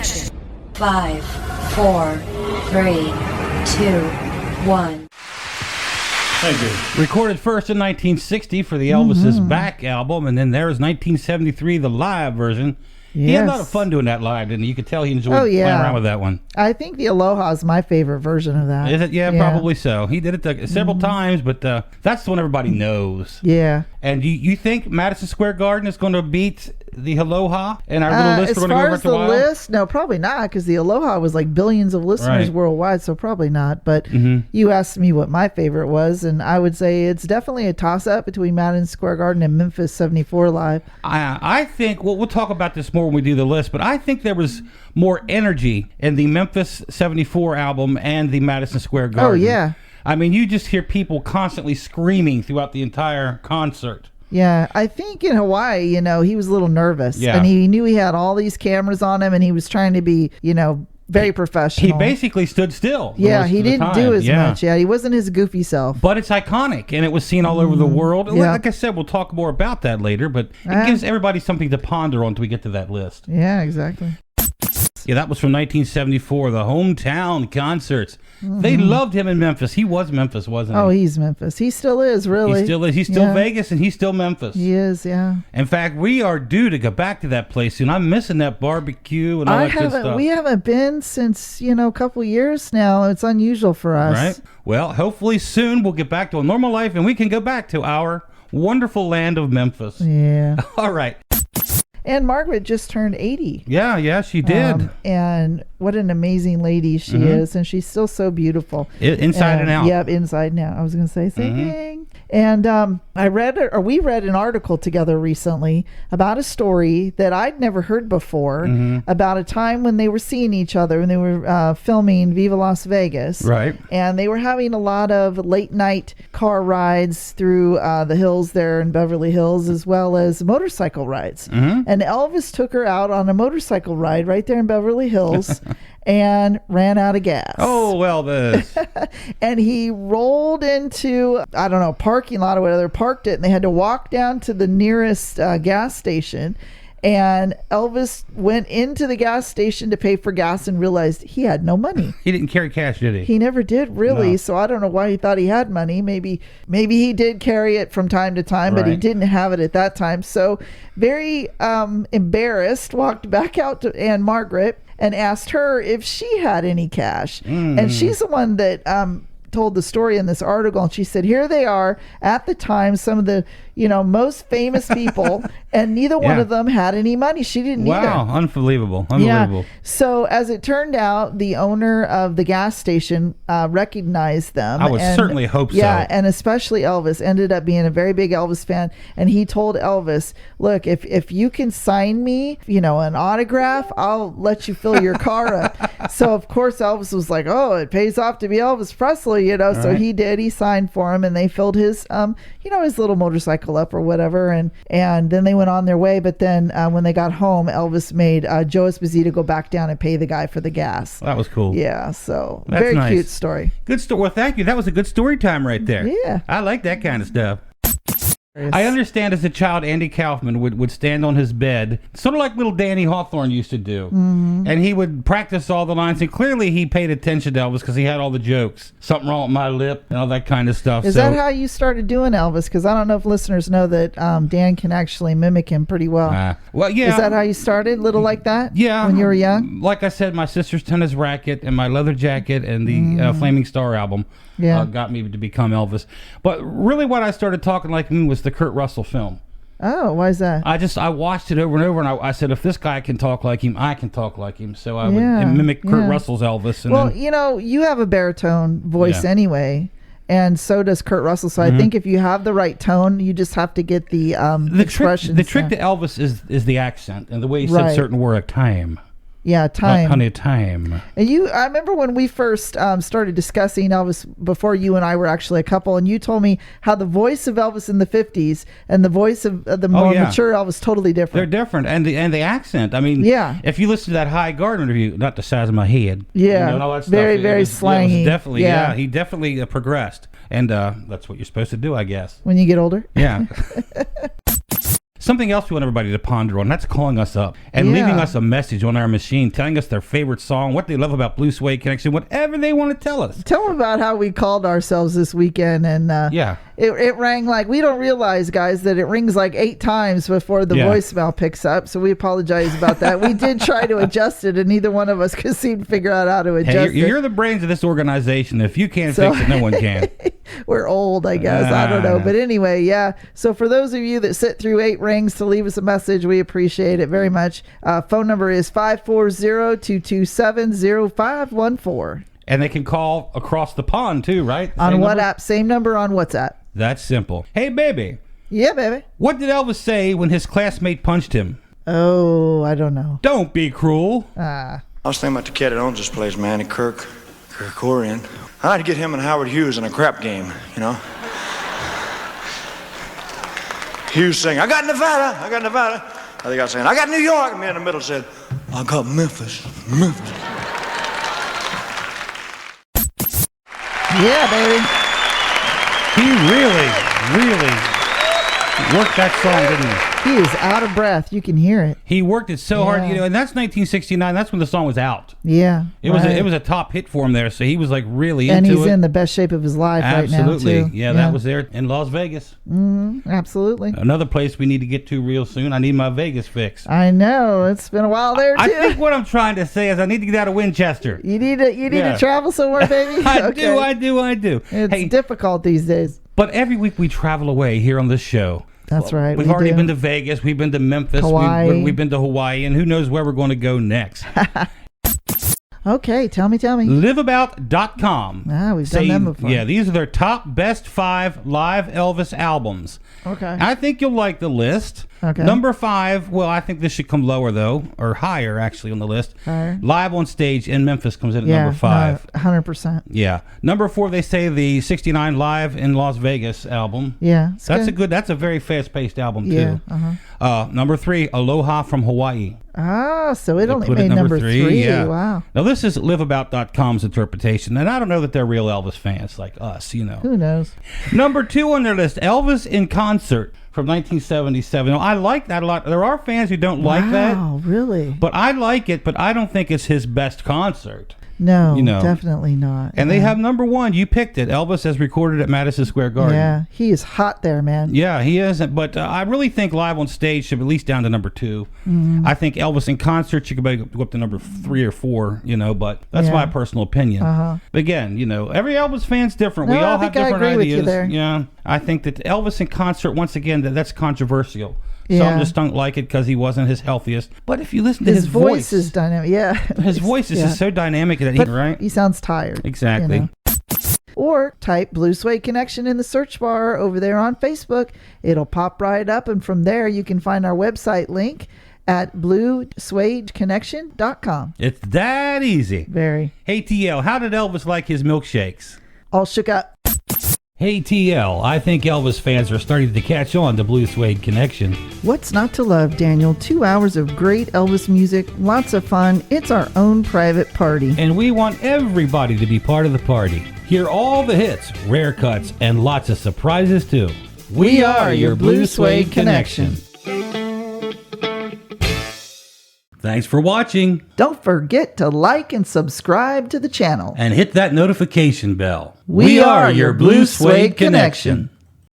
action. 5, 4, 3, 2, 1. Thank you. Recorded first in 1960 for the Elvis is Back album, and then there's 1973, the live version. He had a lot of fun doing that live, and you could tell he enjoyed playing around with that one. I think the Aloha is my favorite version of that. Is it? Yeah, probably so. He did it several times, but that's the one everybody knows. Yeah. And you think Madison Square Garden is going to beat the Aloha in our little list? As far as the list, no, probably not, because the Aloha was like billions of listeners worldwide, so probably not. But you asked me what my favorite was, and I would say it's definitely a toss-up between Madison Square Garden and Memphis 74 Live. I think, well, we'll talk about this more when we do the list, but I think there was more energy in the Memphis 74 album and the Madison Square Garden. Oh, yeah. I mean, you just hear people constantly screaming throughout the entire concert. Yeah, I think in Hawaii, he was a little nervous. Yeah. And he knew he had all these cameras on him, and he was trying to be, very professional. He basically stood still. Yeah, he didn't do as much. Yeah, he wasn't his goofy self. But it's iconic, and it was seen all over the world. Yeah. Like I said, we'll talk more about that later, but it gives everybody something to ponder on until we get to that list. Yeah, exactly. Yeah, that was from 1974, the hometown concerts. They loved him in Memphis. He was Memphis, wasn't he? Oh, he's Memphis. He still is, really. He still is. He's still Vegas, and he's still Memphis. He is, yeah. In fact, we are due to go back to that place soon. I'm missing that barbecue and all that good stuff. We haven't been since, a couple years now. It's unusual for us. Right. Well, hopefully soon we'll get back to a normal life, and we can go back to our wonderful land of Memphis. Yeah. All right. And Margaret just turned 80. Yeah, she did. And what an amazing lady she is. And she's still so beautiful. Inside and out. Yep, inside and out. I was going to say singing. And we read an article together recently about a story that I'd never heard before about a time when they were seeing each other when they were filming Viva Las Vegas. Right. And they were having a lot of late night car rides through the hills there in Beverly Hills, as well as motorcycle rides. And Elvis took her out on a motorcycle ride right there in Beverly Hills and ran out of gas. Oh, well, and he rolled into, I don't know, parking lot or whatever, parked it, and they had to walk down to the nearest gas station. And Elvis went into the gas station to pay for gas and realized he had no money. He didn't carry cash, did he? He never did, really. No. So I don't know why he thought he had money. Maybe he did carry it from time to time, but he didn't have it at that time. So very embarrassed, walked back out to Aunt Margaret and asked her if she had any cash. And she's the one that told the story in this article, and she said, here they are at the time, some of the most famous people, and neither one of them had any money. She didn't either. Wow, unbelievable. Yeah. So as it turned out, the owner of the gas station recognized them. I would certainly hope so. Yeah, and especially Elvis ended up being a very big Elvis fan, and he told Elvis, look, if you can sign me, an autograph, I'll let you fill your car up. So of course Elvis was like, oh, it pays off to be Elvis Presley, so he did. He signed for him, and they filled his his little motorcycle up or whatever, and then they went on their way. But then when they got home, Elvis made Joe Esposito go back down and pay the guy for the gas. That was cool. Yeah, so that's very nice. cute story. Good story. Well, thank you. That was a good story time right there. Yeah, I like that kind of stuff. I understand as a child, Andy Kaufman would stand on his bed, sort of like little Danny Hawthorne used to do. And he would practice all the lines. And clearly he paid attention to Elvis because he had all the jokes. Something wrong with my lip and all that kind of stuff. Is that how you started doing Elvis? Because I don't know if listeners know that Dan can actually mimic him pretty well. Well, yeah. Is that how you started? Little like that? Yeah. When you were young? Like I said, my sister's tennis racket and my leather jacket and the Flaming Star album got me to become Elvis. But really what I started talking like him was the Kurt Russell film. Oh, why is that? I watched it over and over, and I said, if this guy can talk like him, I can talk like him. So I would mimic Kurt Russell's Elvis. And you have a baritone voice anyway, and so does Kurt Russell. So I think if you have the right tone, you just have to get the expressions. The trick to Elvis is the accent and the way he said certain word, time. Yeah, time. Honey, time. And I remember when we first started discussing Elvis before you and I were actually a couple, and you told me how the voice of Elvis in the 50s and the voice of the more mature Elvis totally different. They're different, and the accent. I mean, if you listen to that High Garden interview, not the size of my head. Yeah, and all that stuff, very slangy. It was definitely, he definitely progressed, and that's what you're supposed to do, I guess. When you get older. Yeah. Something else we want everybody to ponder on, that's calling us up and leaving us a message on our machine, telling us their favorite song, what they love about Blue Suede Connection, whatever they want to tell us. Tell them about how we called ourselves this weekend, and it rang like, we don't realize, guys, that it rings like 8 times before the voicemail picks up, so we apologize about that. We did try to adjust it, and neither one of us could seem to figure out how to adjust it. You're the brains of this organization. If you can't fix it, no one can. We're old, I guess. I don't know. But anyway, so for those of you that sit through 8 rings to leave us a message, we appreciate it very much. Phone number is 540-227-0514. And they can call across the pond too, right? On WhatsApp. Same number on WhatsApp. That's simple. Hey, baby. Yeah, baby. What did Elvis say when his classmate punched him? Oh, I don't know. Don't be cruel. I was thinking about the kid that owns this place, man, Kirkorian. I'd like to get him and Howard Hughes in a crap game, you know? Hughes saying, I got Nevada. I think I was saying, I got New York. And me in the middle said, I got Memphis. Yeah, baby. He really worked that song, didn't he? He is out of breath. You can hear it. He worked it so hard, and that's 1969. That's when the song was out. Yeah, it was a top hit for him there. So he was like really and into it. And he's in the best shape of his life right now, too. Absolutely. Yeah, that was there in Las Vegas. Absolutely. Another place we need to get to real soon. I need my Vegas fix. I know. It's been a while there, too. I think what I'm trying to say is I need to get out of Winchester. You need to travel somewhere, baby? I do. It's difficult these days. But every week we travel away here on this show. That's right. We've already been to Vegas. We've been to Memphis. We've been to Hawaii. And who knows where we're going to go next. Okay, tell me. Liveaboutcom. We've done them before. Yeah, these are their top best 5 live Elvis albums. Okay. I think you'll like the list. Okay. Number 5, well, I think this should come lower, though, or higher, actually, on the list. Higher. Live on Stage in Memphis comes in at number 5. 100%. Yeah. Number 4, they say the 69 Live in Las Vegas album. Yeah. That's a very fast-paced album, too. Yeah. Number 3, Aloha from Hawaii. So it only made number 3. Yeah. Wow. Now, this is Liveabout.com's interpretation, and I don't know that they're real Elvis fans like us, you know. Who knows? Number 2 on their list, Elvis in Concert from 1977. Now, I like that a lot. There are fans who don't like that. Wow, really? But I like it, but I don't think it's his best concert. No, definitely not. And they have number 1. You picked it. Elvis as recorded at Madison Square Garden. Yeah, he is hot there, man. Yeah, he is. But I really think Live on Stage should be at least down to number 2. I think Elvis in Concert should go up to number 3 or 4, but that's my personal opinion. But again, every Elvis fan's different. We all have different ideas. With you there. Yeah, I think that Elvis in Concert, once again, that's controversial. Some just don't like it because he wasn't his healthiest. But if you listen to his voice is dynamic. Yeah, his voice is just so dynamic that right? He sounds tired. Exactly. Or type Blue Suede Connection in the search bar over there on Facebook. It'll pop right up, and from there you can find our website link at bluesuedeconnection.com. It's that easy. Very. Hey TL, how did Elvis like his milkshakes? All shook up. Hey TL, I think Elvis fans are starting to catch on to Blue Suede Connection. What's not to love, Daniel? 2 hours of great Elvis music, lots of fun. It's our own private party. And we want everybody to be part of the party. Hear all the hits, rare cuts, and lots of surprises too. We are your Blue Suede Connection. Thanks for watching. Don't forget to like and subscribe to the channel. And hit that notification bell. We are your Blue Suede Connection.